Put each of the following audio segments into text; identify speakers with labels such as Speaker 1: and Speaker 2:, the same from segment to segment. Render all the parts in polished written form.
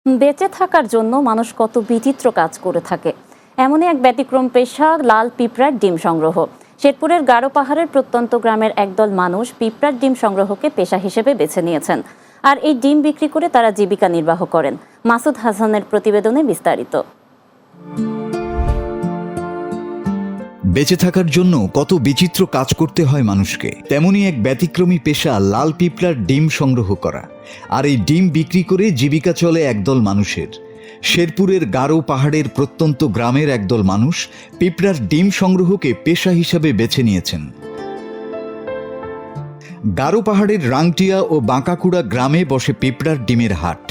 Speaker 1: বেঁচে থাকার জন্য মানুষ কত বিচিত্র কাজ করে থাকে। এমনই এক ব্যতিক্রম পেশা লাল পিঁপড়ার ডিম সংগ্রহ। শেরপুরের গারো পাহাড়ের প্রত্যন্ত গ্রামের একদল মানুষ পিঁপড়ার ডিম সংগ্রহকে পেশা হিসেবে বেছে নিয়েছেন, আর এই ডিম বিক্রি করে তারা জীবিকা নির্বাহ করেন। মাসুদ হাসানের প্রতিবেদনে বিস্তারিত।
Speaker 2: বেঁচে থাকার জন্য কত বিচিত্র কাজ করতে হয় মানুষকে, তেমনই এক ব্যতিক্রমী পেশা লাল পিঁপড়ার ডিম সংগ্রহ করা। আর এই ডিম বিক্রি করে জীবিকা চলে একদল মানুষের। শেরপুরের গারো পাহাড়ের প্রত্যন্ত গ্রামের একদল মানুষ পিঁপড়ার ডিম সংগ্রহকে পেশা হিসাবে বেছে নিয়েছেন। গারো পাহাড়ের রাংটিয়া ও বাঁকাকুড়া গ্রামে বসে পিঁপড়ার ডিমের হাট।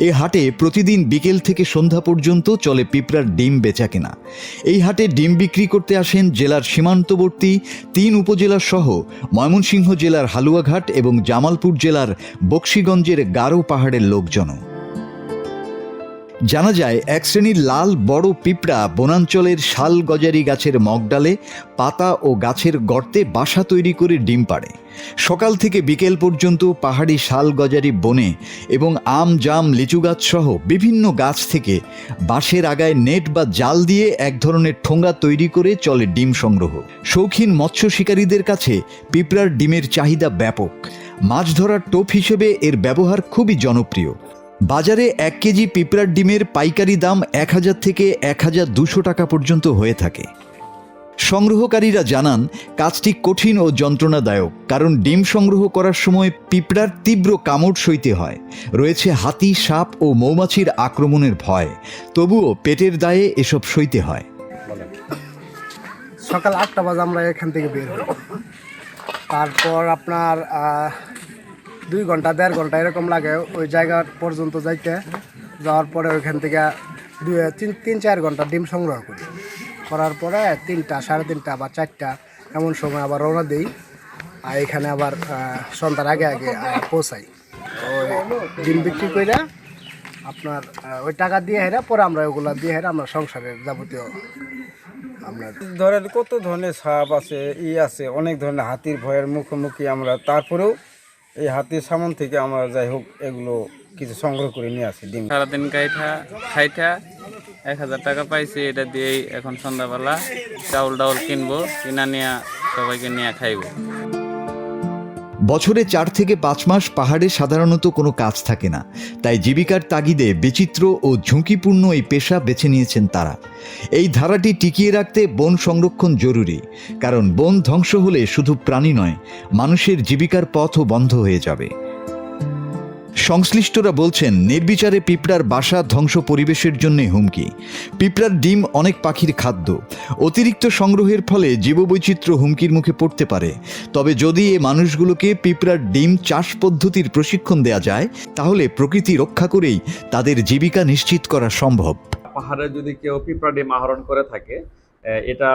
Speaker 2: এ হাটে প্রতিদিন বিকেল থেকে সন্ধ্যা পর্যন্ত চলে পিঁপড়ার ডিম বেচাকেনা। এই হাটে ডিম বিক্রি করতে আসেন জেলার সীমান্তবর্তী ৩ উপজেলা সহ ময়মনসিংহ জেলার হালুয়াঘাট এবং জামালপুর জেলার বকশীগঞ্জের গারো পাহাড়ের লোকজন। জানা যায়, এক শ্রেণীর লাল বড় পিঁপড়া বনাঞ্চলের শাল গজারি গাছের মগডালে, পাতা ও গাছের গর্তে বাসা তৈরি করে ডিম পাড়ে। সকাল থেকে বিকেল পর্যন্ত পাহাড়ি শাল গজারি বনে এবং আম জাম লিচু গাছ সহ বিভিন্ন গাছ থেকে বাঁশের আগায় নেট বা জাল দিয়ে এক ধরনের ঠোঙ্গা তৈরি করে চলে ডিম সংগ্রহ। শৌখিন মৎস্য শিকারীদের কাছে পিঁপড়ার ডিমের চাহিদা ব্যাপক। মাছ ধরার টোপ হিসেবে এর ব্যবহার খুবই জনপ্রিয়। বাজারে ১ কেজি পিঁপড়ার ডিমের পাইকারি দাম ১,০০০ থেকে ১,২০০ টাকা পর্যন্ত হয়ে থাকে। সংগ্রহকারীরা জানান, কাজটি কঠিন ও যন্ত্রণাদায়ক, কারণ ডিম সংগ্রহ করার সময় পিঁপড়ার তীব্র কামড় সইতে হয়। রয়েছে হাতি, সাপ ও মৌমাছির আক্রমণের ভয়। তবুও পেটের দায়ে এসব সইতে হয়।
Speaker 3: সকাল ৮টা বাজে আমরা এখান থেকে বের হই। তারপর আপনার ২ ঘন্টা ১.৫ ঘন্টা এরকম লাগে ওই জায়গা পর্যন্ত যাওয়ার পরে ওইখান থেকে ৩-৪ ঘন্টা ডিম সংগ্রহ করি। করার পরে ৩টা, ৩:৩০ বা ৪টা এমন সময় আবার রওনা দিই। আর এখানে আবার সন্ধ্যার আগে পৌঁছাই। ওই ডিম বিক্রি করে আপনার ওই টাকা দিয়ে পরে আমরা ওগুলা দিয়ে আমরা সংসারের যাবতীয়
Speaker 4: ধরেন কত ধরনের সাপ আছে, আছে অনেক ধরনের হাতির ভয়ের মুখোমুখি আমরা, তারপরেও এই হাতির সামান থেকে আমরা যাই হোক এগুলো কিছু সংগ্রহ করে নিয়ে আসি। ডিম
Speaker 5: সারাদিন খাইটা ১,০০০ টাকা পাইছি, এটা দিয়েই এখন সন্ধ্যাবেলা চাউল ডাউল কিনবো, কিনা নিয়ে সবাইকে নিয়ে খাইবো।
Speaker 2: বছরে ৪ থেকে ৫ মাস পাহাড়ে সাধারণত কোনো কাজ থাকে না, তাই জীবিকার তাগিদে বিচিত্র ও ঝুঁকিপূর্ণ এই পেশা বেছে নিয়েছেন তারা। এই ধারাটি টিকিয়ে রাখতে বন সংরক্ষণ জরুরি, কারণ বন ধ্বংস হলে শুধু প্রাণী নয়, মানুষের জীবিকার পথও বন্ধ হয়ে যাবে। সংশ্লিষ্টরা বলছেন, নির্বিচারে পিঁপড়ার বাসা ধ্বংস পরিবেশের জন্য হুমকি। পিঁপড়ার ডিম অনেক পাখির খাদ্য। অতিরিক্ত সংগ্রহের ফলে জীববৈচিত্র্য হুমকির মুখে পড়তে পারে। তবে যদি এ মানুষগুলোকে পিঁপড়ার ডিম চাষ পদ্ধতির প্রশিক্ষণ দেয়া যায়, তাহলে প্রকৃতি রক্ষা করেই তাদের জীবিকা নিশ্চিত করা সম্ভব।
Speaker 6: পাহাড়ে যদি কেউ পিঁপড়া ডিম আহরণ করে থাকে, এটা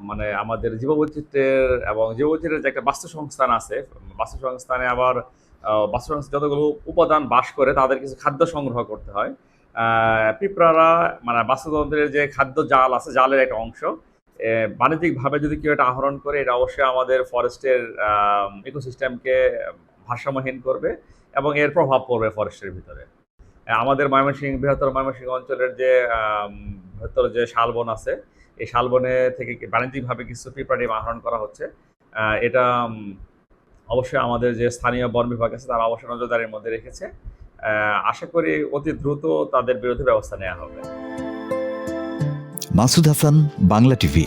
Speaker 6: মানে আমাদের জীববৈচিত্র্যের এবং জীববৈচিত্র্যের যে একটা বাস্তুসংস্থান আছে, বাস্তুসংস্থানে আবার যতগুলো উপাদান বাস করে তাদের কিছু খাদ্য সংগ্রহ করতে হয়। পিঁপড়ারা মানে বাস্তুতন্ত্রের যে খাদ্য জাল আছে, জালের একটা অংশ। বাণিজ্যিকভাবে যদি কেউ এটা আহরণ করে, এটা অবশ্যই আমাদের ফরেস্টের ইকোসিস্টেমকে ভারসাম্যহীন করবে এবং এর প্রভাব পড়বে ফরেস্টের ভিতরে। আমাদের বৃহত্তর ময়মনসিংহ অঞ্চলের যে বৃহত্তর যে শালবন আছে, এই শালবনে থেকে বাণিজ্যিকভাবে কিছু পিঁপড়া ডিম আহরণ করা হচ্ছে। এটা অবশ্যই আমাদের যে স্থানীয় বন বিভাগ আছে তারা অবশ্যই নজরদারির মধ্যে রেখেছে। আশা করি অতি দ্রুত তাদের বিরুদ্ধে ব্যবস্থা নেওয়া হবে।
Speaker 2: মাসুদ হাসান, বাংলা টিভি।